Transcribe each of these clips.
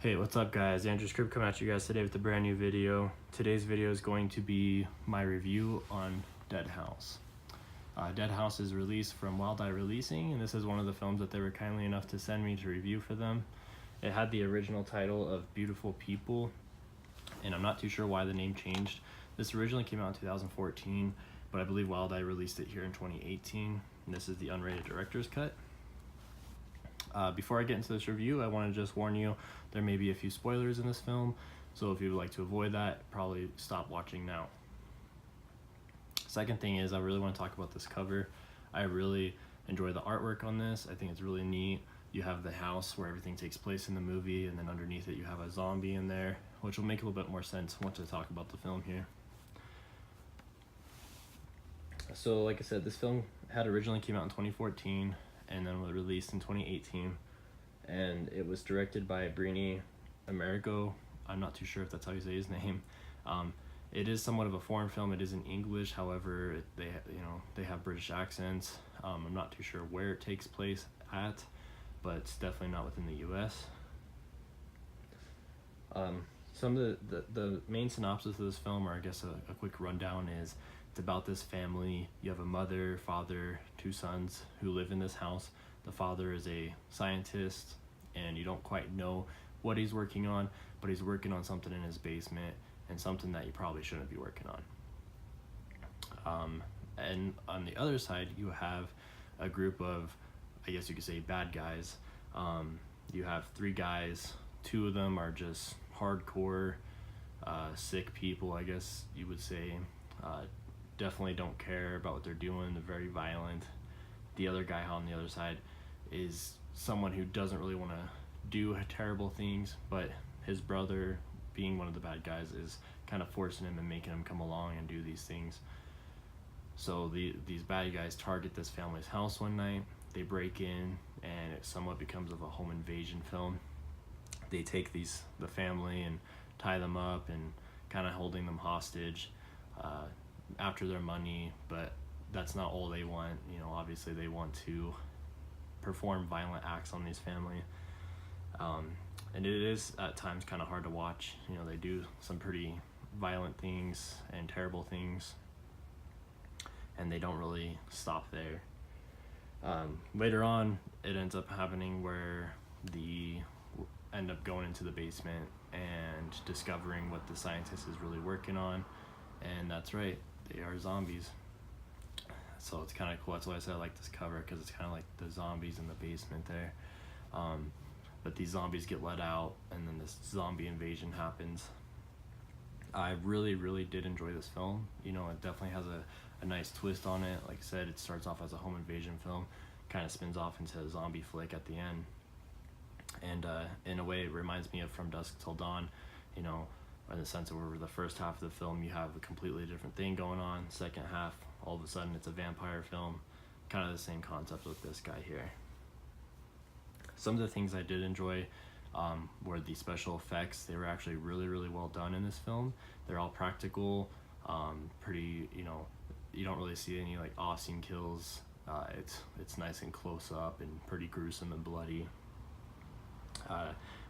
Hey, what's up guys? Andrew Script coming at you guys today with a brand new video. Today's video is going to be my review on Dead House. Dead House is released from Wild Eye Releasing, and this is one of the films that they were kindly enough to send me to review for them. It had the original title of Beautiful People, and I'm not too sure why the name changed. This originally came out in 2014, but I believe Wild Eye released it here in 2018, and this is the unrated director's cut. Before I get into this review, I want to just warn you, there may be a few spoilers in this film, so if you would like to avoid that, probably stop watching now. Second thing is, I really want to talk about this cover. I really enjoy the artwork on this. I think it's really neat. You have the house where everything takes place in the movie, and then underneath it you have a zombie in there, which will make a little bit more sense once I talk about the film here. So like I said, this film had originally came out in 2014, and then was released in 2018, and it was directed by Brini Amerigo. I'm not too sure if that's how you say his name. It is somewhat of a foreign film. It is in English, however, they have British accents. I'm not too sure where it takes place at, but it's definitely not within the U.S. Some of the main synopsis of this film, or I guess a quick rundown, is it's about this family. You have a mother, father, two sons who live in this house. The father is a scientist, and you don't quite know what he's working on, but he's working on something in his basement, and something that you probably shouldn't be working on. And on the other side, you have a group of, I guess you could say, bad guys. You have three guys. Two of them are just hardcore sick people, I guess you would say. Definitely don't care about what they're doing. They're very violent. The other guy on the other side is someone who doesn't really want to do terrible things, but his brother, being one of the bad guys, is kind of forcing him and making him come along and do these things. So these bad guys target this family's house one night. They break in, and it somewhat becomes of a home invasion film. They take the family and tie them up and kind of holding them hostage after their money, but that's not all they want. Obviously they want to perform violent acts on these family. And it is at times kind of hard to watch. They do some pretty violent things and terrible things, and they don't really stop there. Later on, it ends up happening where end up going into the basement and discovering what the scientist is really working on, and that's right, they are zombies. So it's kind of cool. That's why I said I like this cover, because it's kind of like the zombies in the basement there. But these zombies get let out, and then this zombie invasion happens. I really did enjoy this film. It definitely has a nice twist on it. Like I said, it starts off as a home invasion film, kind of spins off into a zombie flick at the end. And in a way, it reminds me of From Dusk Till Dawn, in the sense of where the first half of the film you have a completely different thing going on. Second half, all of a sudden it's a vampire film. Kind of the same concept with this guy here. Some of the things I did enjoy were the special effects. They were actually really well done in this film. They're all practical, pretty, you don't really see any like awesome kills. It's nice and close up and pretty gruesome and bloody.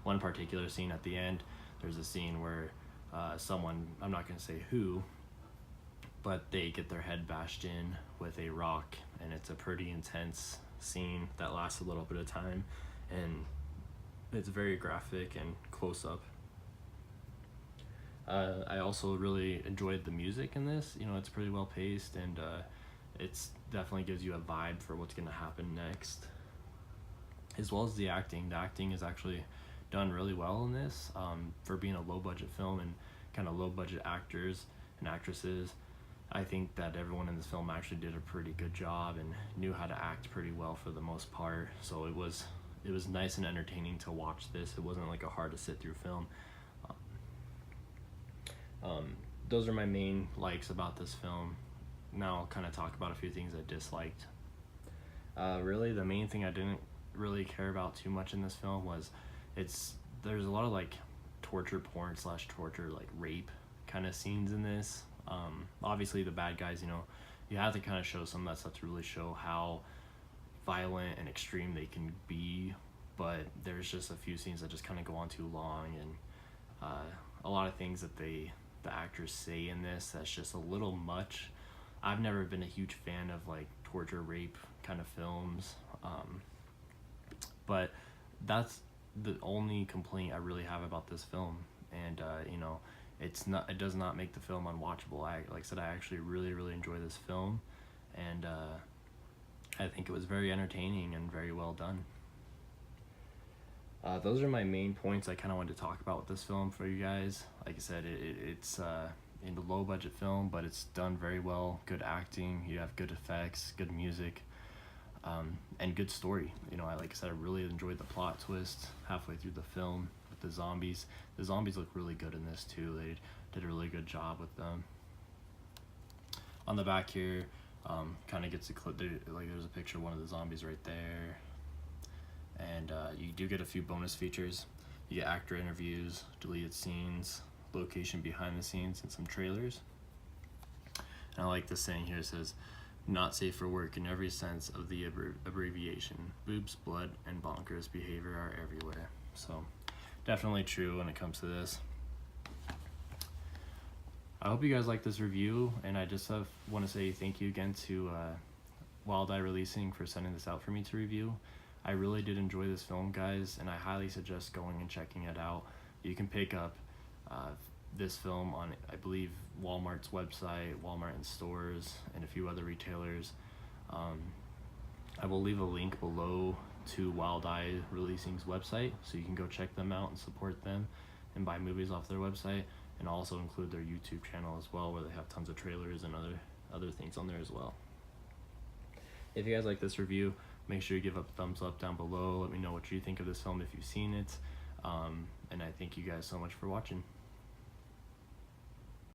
One particular scene at the end, there's a scene where someone, I'm not going to say who, but they get their head bashed in with a rock, and it's a pretty intense scene that lasts a little bit of time, and it's very graphic and close up. I also really enjoyed the music in this. It's pretty well paced, and it's definitely gives you a vibe for what's going to happen next, as well as the acting. The acting is actually done really well in this, for being a low budget film and kind of low budget actors and actresses. I think that everyone in this film actually did a pretty good job and knew how to act pretty well for the most part. So it was nice and entertaining to watch this. It wasn't like a hard to sit through film. Those are my main likes about this film. Now I'll kind of talk about a few things I disliked. Really, the main thing I didn't really care about too much in this film was there's a lot of like torture porn / torture, like rape kind of scenes in this. Obviously the bad guys, you have to kind of show some of that stuff to really show how violent and extreme they can be, but there's just a few scenes that just kind of go on too long, and a lot of things that the actors say in this that's just a little much. I've never been a huge fan of like torture rape kind of films, but that's the only complaint I really have about this film. And it does not make the film unwatchable. Like I said, I actually really enjoy this film, and I think it was very entertaining and very well done. Those are my main points I kind of wanted to talk about with this film for you guys. Like I said, it's in the low budget film, but it's done very well. Good acting, you have good effects, good music, and good story. Like I said, I really enjoyed the plot twist halfway through the film with the zombies. The zombies look really good in this too. They did a really good job with them. On the back here, kind of gets a clip. There's a picture of one of the zombies right there. And you do get a few bonus features. You get actor interviews, deleted scenes, location behind the scenes, and some trailers. And I like this saying here. It says, "Not safe for work in every sense of the abbreviation. Boobs, blood, and bonkers behavior are everywhere." So definitely true when it comes to this. I hope you guys like this review, and I just want to say thank you again to Wild Eye Releasing for sending this out for me to review. I really did enjoy this film, guys, and I highly suggest going and checking it out. You can pick up this film on, I believe, Walmart's website, Walmart in stores, and a few other retailers. I will leave a link below to Wild Eye Releasing's website, so you can go check them out and support them and buy movies off their website, and also include their YouTube channel as well, where they have tons of trailers and other things on there as well. If you guys like this review, make sure you give a thumbs up down below. Let me know what you think of this film if you've seen it. And I thank you guys so much for watching.